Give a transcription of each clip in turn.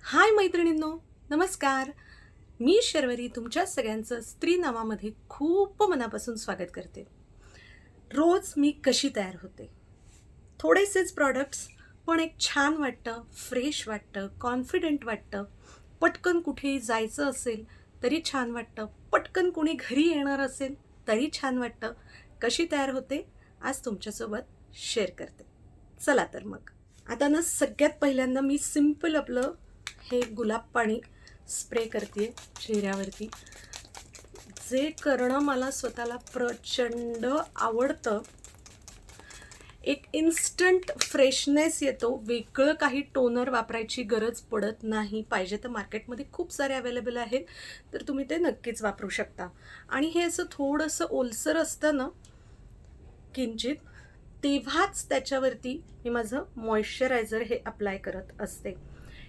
हाय मैत्रिणींनो, नमस्कार. मी शर्वरी तुमच्या सगळ्यांचं स्त्री नावामध्ये खूप मनापासून स्वागत करते. रोज मी कशी तयार होते? थोडेसेच प्रॉडक्ट्स, पण एक छान वाटतं, फ्रेश वाटतं, कॉन्फिडंट वाटतं. पटकन कुठेही जायचं असेल तरी छान वाटतं. पटकन कोणी घरी येणार असेल तरी छान वाटतं. कशी तयार होते? आज तुमच्यासोबत शेअर करते. चला तर मग. आता ना सगळ्यात पहिल्यांदा मी सिंपल आपलं हे गुलाब पाणी स्प्रे करते चेहऱ्यावरती. जे करणं मला स्वतःला प्रचंड आवडतं. एक इन्स्टंट फ्रेशनेस येतो. वेगळं काही टोनर वापरायची गरज पडत नाही. पाहिजे तर मार्केटमध्ये खूप सारे अवेलेबल आहेत, तर तुम्ही ते नक्कीच वापरू शकता. आणि हे असं थोडंसं ओलसर असतं ना किंचित, तेव्हाच त्याच्यावरती मी माझं मॉइश्चरायझर हे अप्लाय करत असते.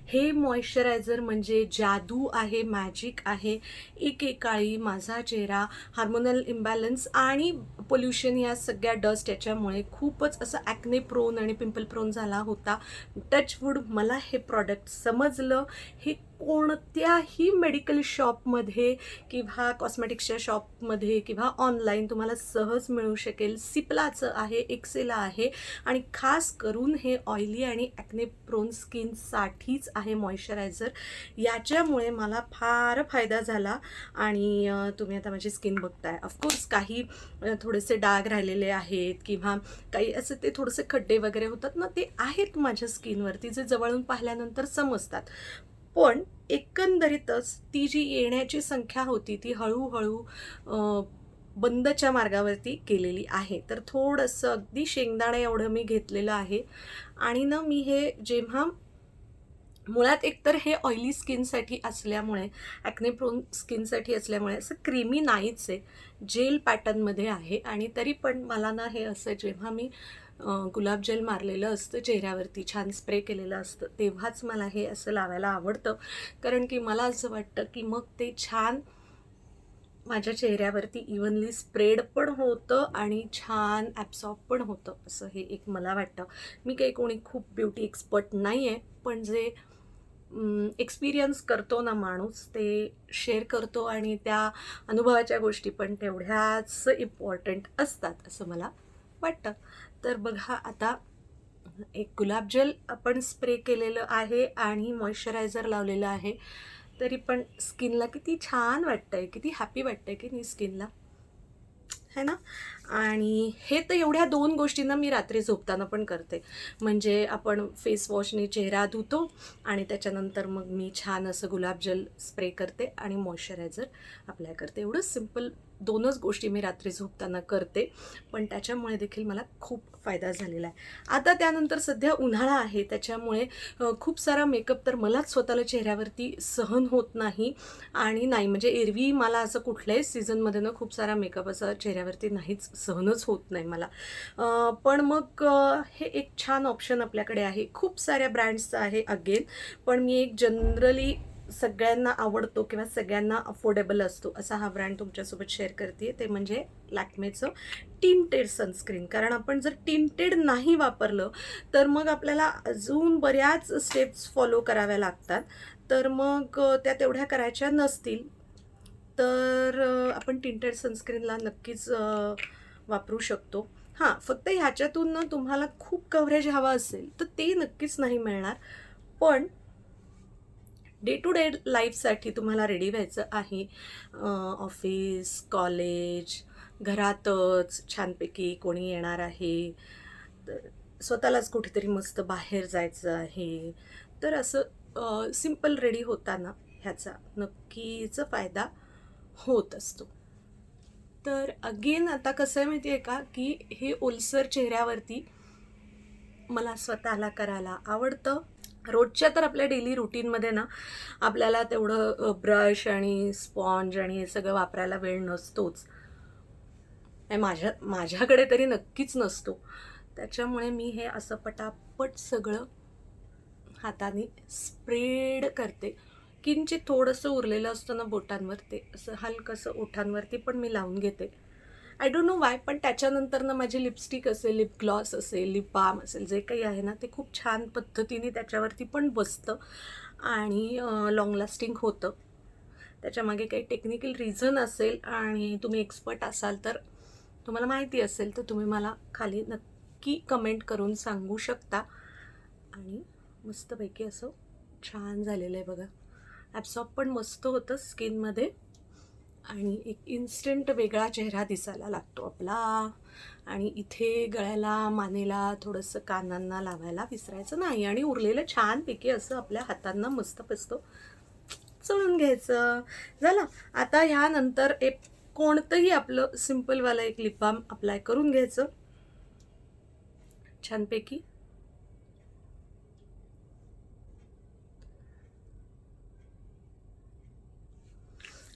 हे मॉइश्चरायझर म्हणजे जादू आहे, मॅजिक आहे. एकेकाळी माझा चेहरा हार्मोनल इम्बॅलन्स आणि पोल्युशन या सगळ्या डस्ट याच्यामुळे खूपच असं ॲक्ने प्रोन आणि पिंपल प्रोन झाला होता. टचवूड मला हे प्रॉडक्ट समजलं. हे कोणत्याही मेडिकल शॉपमध्ये किंवा कॉस्मेटिक्सच्या शॉपमध्ये किंवा ऑनलाईन तुम्हाला सहज मिळू शकेल. सिप्लाचं आहे, एक्सेला आहे आणि खास करून हे ऑइली आणि ॲक्ने प्रोन स्किनसाठीच आहे मॉइश्चरायझर. याच्यामुळे मला फार फायदा झाला आणि तुम्ही आता माझी स्किन बघताय. ऑफकोर्स काही थोडेसे डाग राहिलेले आहेत किंवा काही असं ते थोडेसे खड्डे वगैरे होतात ना, ते आहेत माझ्या स्किनवरती जे जवळून पाहिल्यानंतर समजतात. पण एकंदरीतच ती जी येण्याची संख्या होती ती हळूहळू बंदच्या मार्गावरती गेलेली आहे. तर थोडंसं अगदी शेंगदाणे एवढं मी घेतलेलं आहे आणि ना मी हे जेव्हा मुळात एकतर हे ऑइली स्किनसाठी असल्यामुळे, ॲक्ने प्रोन स्किनसाठी असल्यामुळे असं क्रीमी नाहीच आहे, जेल पॅटर्नमध्ये आहे आणि तरी पण मला ना हे असं जेव्हा मी गुलाब जेल मारलेलं असतं चेहऱ्यावरती, छान स्प्रे केलेलं असतं, तेव्हाच मला हे असं लावायला आवडतं. कारण की मला असं वाटतं की मग ते छान माझ्या चेहऱ्यावरती इव्हनली स्प्रेड पण होतं आणि छान ॲब्सॉर्ब पण होतं, असं हे एक मला वाटतं. मी काही कोणी खूप ब्युटी एक्सपर्ट नाही आहे, पण जे एक्सपिरियन्स करतो ना माणूस, ते शेअर करतो आणि त्या अनुभवाच्या गोष्टी पण तेवढ्याच इम्पॉर्टंट असतात, असं मला वाटतं. तर बघा आता एक गुलाब जल आपण स्प्रे केलेलं आहे आणि मॉइश्चरायझर लावलेलं आहे. तरी पण स्किनला किती छान वाटतंय, किती हॅपी वाटतंय की नाही स्किनला, है ना? आणि हे तर एवढ्या 2 गोष्टींना मी रात्री झोपताना पण करते. म्हणजे आपण फेस वॉशने चेहरा धुतो आणि त्याच्यानंतर मग मी छान असं गुलाब जल स्प्रे करते आणि मॉइश्चरायझर अप्लाय करते. एवढं सिंपल 2च गोष्टी मी रात्री झोपताना करते. पण त्याच्यामुळे देखील मला खूप फायदा झालेला आहे. आता त्यानंतर सध्या उन्हाळा आहे, त्याच्यामुळे खूप सारा मेकअप तर मलाच स्वतःला चेहऱ्यावरती सहन होत नाही. आणि नाही म्हणजे एरवी मला असं कुठल्याही सीझनमध्ये ना खूप सारा मेकअप असा चेहऱ्यावरती नाहीच, सहनच होत नाही मला. पण मग हे एक छान ऑप्शन आपल्याकडे आहे. खूप साऱ्या ब्रँड्सचं आहे अगेन, पण मी एक जनरली सगळ्यांना आवडतो किंवा सगळ्यांना अफोर्डेबल असतो असा हा ब्रँड तुमच्यासोबत शेअर करते. ते म्हणजे लॅक्मेचं टिंटेड सनस्क्रीन. कारण आपण जर टिंटेड नाही वापरलं तर मग आपल्याला अजून बऱ्याच स्टेप्स फॉलो कराव्या लागतात. तर मग त्या तेवढ्या करायच्या नसतील तर आपण टिंटेड सनस्क्रीनला नक्कीच वापरू शकतो. हां, फक्त ह्याच्यातून ना तुम्हाला खूप कव्हरेज हवं असेल तर ते नक्कीच नाही मिळणार. पण डे टू डे लाईफसाठी तुम्हाला रेडी व्हायचं आहे, ऑफिस, कॉलेज, घरातच छानपैकी कोणी येणार आहे, तर स्वतःलाच कुठेतरी मस्त बाहेर जायचं आहे, तर असं सिंपल रेडी होताना ह्याचा नक्कीच फायदा होत असतो. तर अगेन आता कसं आहे माहिती आहे का, की हे ओलसर चेहऱ्यावरती मला स्वतःला करायला आवडतं. रोजच्या तर आपल्या डेली रुटीनमध्ये ना आपल्याला तेवढं ब्रश आणि स्पॉन्ज आणि हे सगळं वापरायला वेळ नसतोच. माझ्याकडे तरी नक्कीच नसतो. त्याच्यामुळे मी हे असं पटापट सगळं हाताने स्प्रेड करते. किंचित थोडंसं उरलेलं असतं ना बोटांवर, ते असं हलकंसं ओठांवरती पण मी लावून घेते. आय डोंट नो व्हाय, पण त्याच्यानंतर ना माझी लिपस्टिक असेल, लिप ग्लॉस असेल, लिप बाम असेल, जे काही आहे ना ते खूप छान पद्धतीने त्याच्यावरती पण बसतं आणि लाँग लास्टिंग होतं. त्याच्यामागे काही टेक्निकल रिझन असेल आणि तुम्ही एक्सपर्ट असाल तर, तुम्हाला माहिती असेल तर तुम्ही मला खाली नक्की कमेंट करून सांगू शकता. आणि मस्तपैकी असं छान झालेलं आहे बघा. ॲब्सॉर्ब पण मस्त होतं स्किनमध्ये आणि एक इन्स्टंट वेगळा चेहरा दिसायला लागतो आपला. आणि इथे गळ्याला, मानेला, थोडंसं कानांना लावायला विसरायचं नाही. आणि उरलेलं छानपैकी असं आपल्या हातांना मस्त चळून घ्यायचं. झालं. आता ह्यानंतर एक कोणतंही आपलं सिम्पलवालं एक लिप बाम अप्लाय करून घ्यायचं छानपैकी.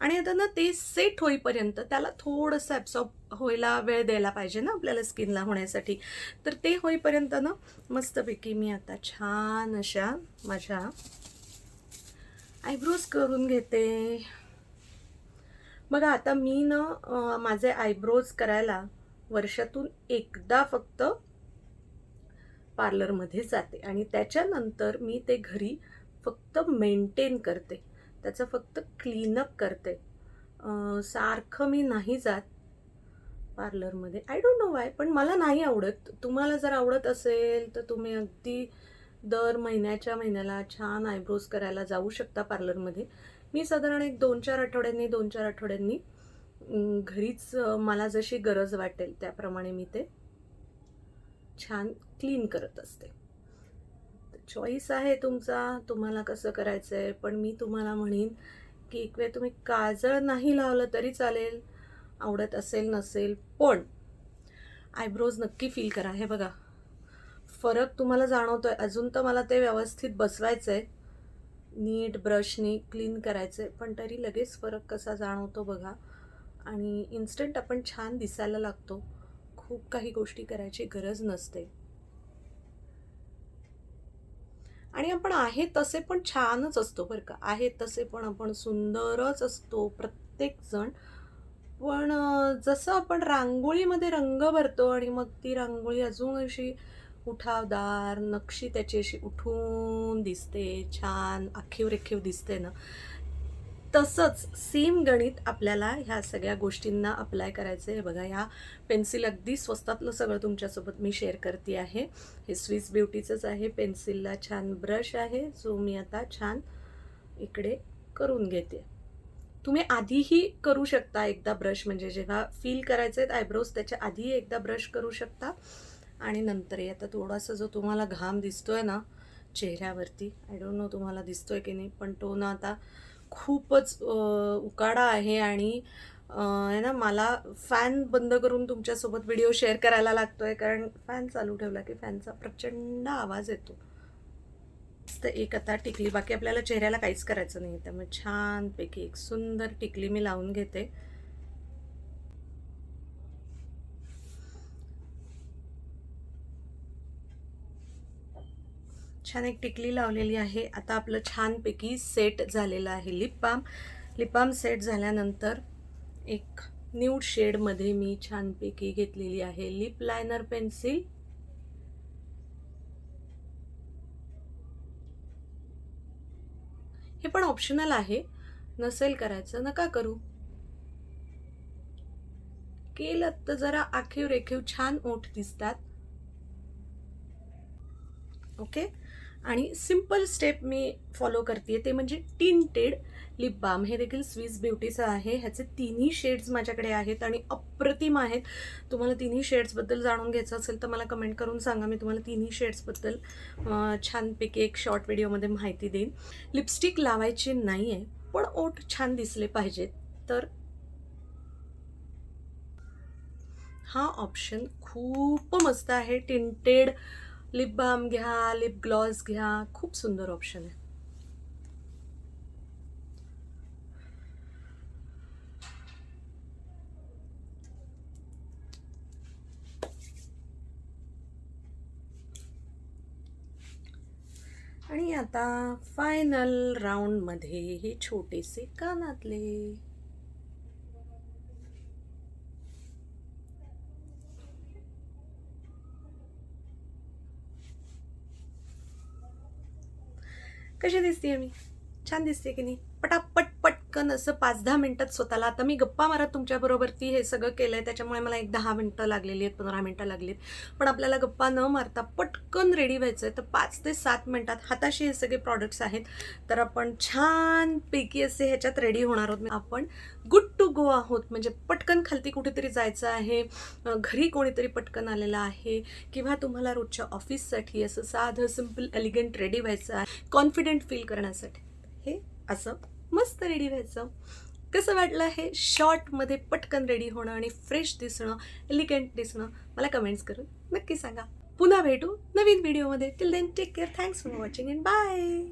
आणि आता ना ते सेट होईपर्यंत त्याला थोडंसं ॲब्सॉर्ब व्हायला वेळ द्यायला पाहिजे ना आपल्याला स्किनला होण्यासाठी. तर ते होईपर्यंत ना मस्तपैकी मी आता छान अशा माझ्या आयब्रोज करून घेते. बघा आता मी ना माझे आयब्रोज करायला वर्षातून एकदा फक्त पार्लरमध्ये जाते आणि त्याच्यानंतर मी ते घरी फक्त मेंटेन करते, त्याचं फक्त क्लीनअप करते. सारखं मी नाही जात पार्लरमध्ये. आय डोंट नो वाय, पण मला नाही आवडत. तुम्हाला जर आवडत असेल तर तुम्ही अगदी दर महिन्याला छान आयब्रोज करायला जाऊ शकता पार्लरमध्ये. मी साधारण एक 2-4 आठवड्यांनी घरीच मला जशी गरज वाटेल त्याप्रमाणे मी ते छान क्लीन करत असते. चॉईस आहे तुमचा, तुम्हाला कसं करायचं आहे. पण मी तुम्हाला म्हणेन की एक वेळ तुम्ही काजळ नाही लावलं तरी चालेल, आवडत असेल नसेल, पण आयब्रोज नक्की फील करा. हे बघा, फरक तुम्हाला जाणवतोय. अजून तर मला ते व्यवस्थित बसवायचं आहे, नीट ब्रशनी क्लीन करायचं आहे, पण तरी लगेच फरक कसा जाणवतो बघा. आणि इन्स्टंट आपण छान दिसायला लागतो. खूप काही गोष्टी करायची गरज नसते. आणि आपण आहे तसे पण छानच असतो बरं का. आहे तसे पण आपण सुंदरच असतो प्रत्येकजण. पण जसं आपण रांगोळीमध्ये रंग भरतो आणि मग ती रांगोळी अजून अशी उठावदार, नक्षी त्याची अशी उठून दिसते, छान आखीव-रेखीव दिसते ना, तसंच सेम गणित आपल्याला ह्या सगळ्या गोष्टींना अप्लाय करायचं आहे. बघा, ह्या पेन्सिल अगदी स्वस्तातलं सगळं तुमच्यासोबत मी शेअर करते आहे. हे स्विस ब्युटीचंच आहे. पेन्सिलला छान ब्रश आहे, जो मी आता छान इकडे करून घेते. तुम्ही आधीही करू शकता एकदा ब्रश, म्हणजे जेव्हा फील करायचे आहेत आयब्रोज त्याच्या आधी एकदा ब्रश करू शकता. आणि नंतरही आता थोडासा जो तुम्हाला घाम दिसतोय ना चेहऱ्यावरती, आय डोंट नो तुम्हाला दिसतोय की नाही, पण तो ना आता खूपच उकाडा आहे. आणि आहे ना, मला फॅन बंद करून तुमच्यासोबत व्हिडिओ शेअर करायला लागतोय, कारण फॅन चालू ठेवला की फॅनचा प्रचंड आवाज येतो. तर एक आता टिकली, बाकी आपल्याला चेहऱ्याला काहीच करायचं नाही, त्यामुळे छानपैकी एक सुंदर टिकली मी लावून घेते. छान एक टिकली लावलेली आहे. आता आपलं छानपैकी सेट झालेलं आहे lip balm. Lip balm set झाल्यानंतर एक न्यूड शेडमध्ये मी छानपैकी घेतलेली आहे लिप लायनर पेन्सिल. हे पण ऑप्शनल आहे, नसेल करायचं नका करू. केलं तर जरा आखीव रेखीव छान ओठ दिसतात. ओके. आणि सिम्पल स्टेप मी फॉलो करते, ते म्हणजे टिंटेड लिप बाम. हे देखील स्विस ब्युटीचं आहे. ह्याचे तिन्ही शेड्स माझ्याकडे आहेत आणि अप्रतिम आहेत. तुम्हाला तिन्ही शेड्सबद्दल जाणून घ्यायचं असेल तर मला कमेंट करून सांगा, मी तुम्हाला तिन्ही शेड्सबद्दल छानपैकी एक शॉर्ट व्हिडिओमध्ये माहिती देईन. लिपस्टिक लावायची नाही आहे, पण ओठ छान दिसले पाहिजेत, तर हा ऑप्शन खूप मस्त आहे. टिंटेड लिप बाम घ्या, लिप ग्लॉस घ्या, खूप सुंदर ऑप्शन आहे. आणि आता फायनल राऊंडमध्ये हे छोटेसे कानातले. कशी दिसते मी? छान दिसते की नाही? पटापट पटकन असं 5-10 मिनिटात स्वतःला, आता मी गप्पा मारत तुमच्याबरोबर ती हे सगळं केलंय त्याच्यामुळे मला एक 10 मिनिटं लागलेली आहेत, 15 मिनिटं लागली आहेत. पण आपल्याला गप्पा न मारता पटकन रेडी व्हायचं आहे. तर 5 ते 7 मिनिटात हाताशी हे सगळे प्रॉडक्ट्स आहेत. तर आपण छानपैकी असे ह्याच्यात रेडी होणार आहोत. आपण गुड टू गो आहोत. म्हणजे पटकन खालती कुठेतरी जायचं आहे, घरी कोणीतरी पटकन आलेलं आहे, किंवा तुम्हाला रोजच्या ऑफिससाठी असं साधं सिम्पल एलिगंट रेडी व्हायचं आहे, कॉन्फिडंट फील करण्यासाठी. हे असं मस्त रेडी व्हायचं. कसं वाटलं हे शॉर्टमध्ये पटकन रेडी होणं आणि फ्रेश दिसणं, एलिगंट दिसणं? मला कमेंट्स करून नक्की सांगा. पुन्हा भेटू नवीन व्हिडिओमध्ये. Till then take care. Thanks for watching and bye.